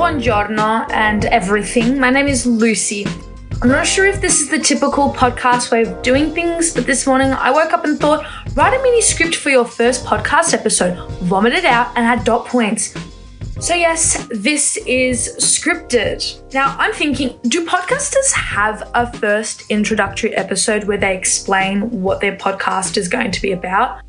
buongiorno and everything. My name is Lucy. I'm not sure if this is the typical podcast way of doing things, but this morning I woke up and thought, write a mini script for your first podcast episode, vomit it out and add dot points. So yes, this is scripted. Now I'm thinking, do podcasters have a first introductory episode where they explain what their podcast is going to be about?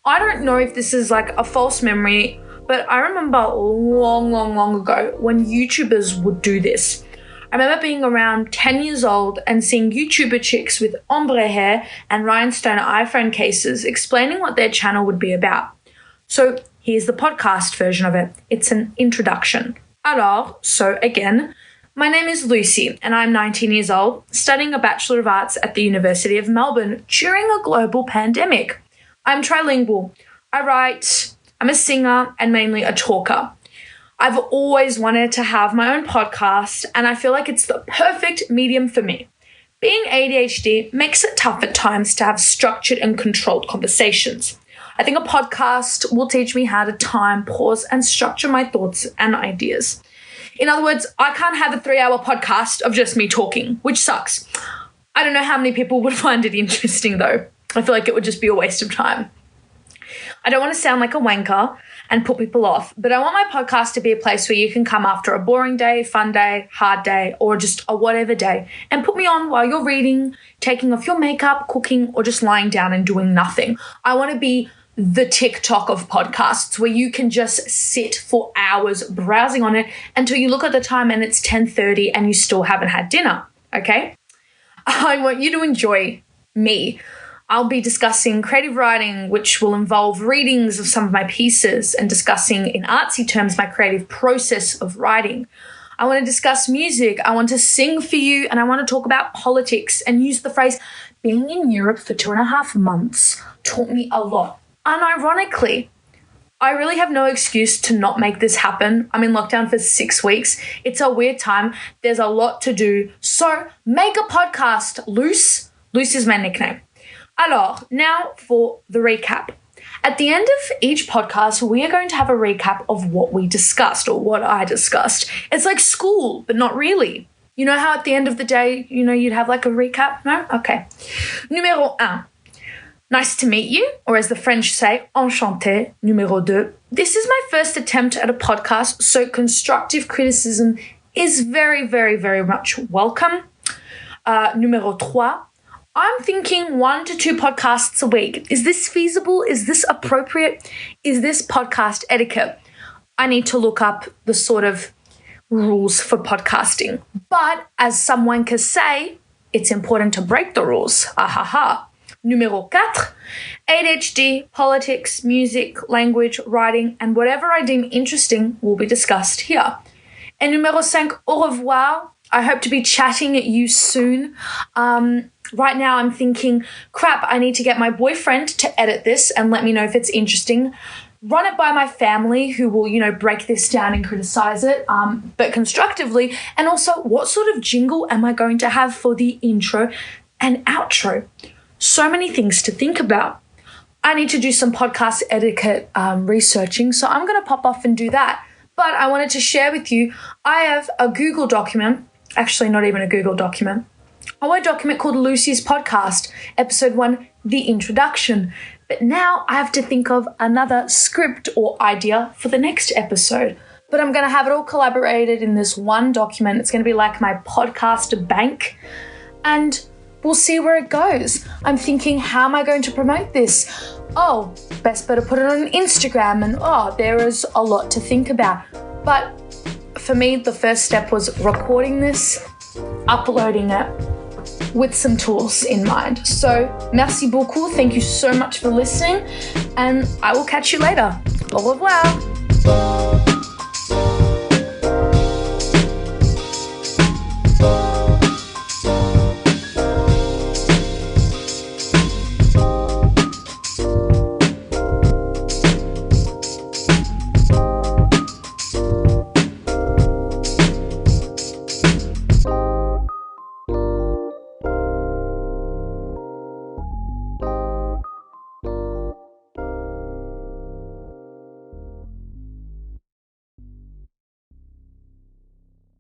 I don't know if this is like a false memory, but I remember long ago when YouTubers would do this. I remember being around 10 years old and seeing YouTuber chicks with ombre hair and rhinestone iPhone cases explaining what their channel would be about. So here's the podcast version of it. It's an introduction. Alors, so again, my name is Lucy and I'm 19 years old, studying a Bachelor of Arts at the University of Melbourne during a global pandemic. I'm trilingual. I write, I'm a singer and mainly a talker. I've always wanted to have my own podcast and I feel like it's the perfect medium for me. Being ADHD makes it tough at times to have structured and controlled conversations. I think a podcast will teach me how to time, pause, and structure my thoughts and ideas. In other words, I can't have a 3-hour podcast of just me talking, which sucks. I don't know how many people would find it interesting though. I feel like it would just be a waste of time. I don't want to sound like a wanker and put people off, but I want my podcast to be a place where you can come after a boring day, fun day, hard day, or just a whatever day and put me on while you're reading, taking off your makeup, cooking, or just lying down and doing nothing. I want to be the TikTok of podcasts where you can just sit for hours browsing on it until you look at the time and it's 10:30 and you still haven't had dinner, okay? I want you to enjoy me. I'll be discussing creative writing, which will involve readings of some of my pieces and discussing in artsy terms my creative process of writing. I want to discuss music. I want to sing for you and I want to talk about politics and use the phrase, being in Europe for 2.5 months taught me a lot. Unironically, I really have no excuse to not make this happen. I'm in lockdown for 6 weeks. It's a weird time. There's a lot to do. So make a podcast, Luce. Luce is my nickname. Alors, now for the recap. At the end of each podcast, we are going to have a recap of what we discussed or what I discussed. It's like school, but not really. You know how at the end of the day, you'd have like a recap? No? Okay. Numéro 1. Nice to meet you, or as the French say, enchanté. Numéro 2. This is my first attempt at a podcast, so constructive criticism is very, very, very much welcome. Numéro 3. I'm thinking 1 to 2 podcasts a week. Is this feasible? Is this appropriate? Is this podcast etiquette? I need to look up the sort of rules for podcasting. But as someone can say, it's important to break the rules. Ahaha. Numéro 4. ADHD, politics, music, language, writing, and whatever I deem interesting will be discussed here. And numéro 5. Au revoir. I hope to be chatting at you soon. Right now I'm thinking, crap, I need to get my boyfriend to edit this and let me know if it's interesting. Run it by my family who will, break this down and criticize it, but constructively. And also, what sort of jingle am I going to have for the intro and outro? So many things to think about. I need to do some podcast etiquette researching, so I'm going to pop off and do that. But I wanted to share with you, I have a Google document, actually not even a Google document, a Word document called Lucy's Podcast, Episode 1, The Introduction. But now I have to think of another script or idea for the next episode. But I'm going to have it all collaborated in this one document. It's going to be like my podcast bank. And we'll see where it goes. I'm thinking, how am I going to promote this? Oh, best better put it on Instagram. And there is a lot to think about. But for me, the first step was recording this, uploading it, with some tools in mind. So, merci beaucoup. Thank you so much for listening, and I will catch you later. Au revoir.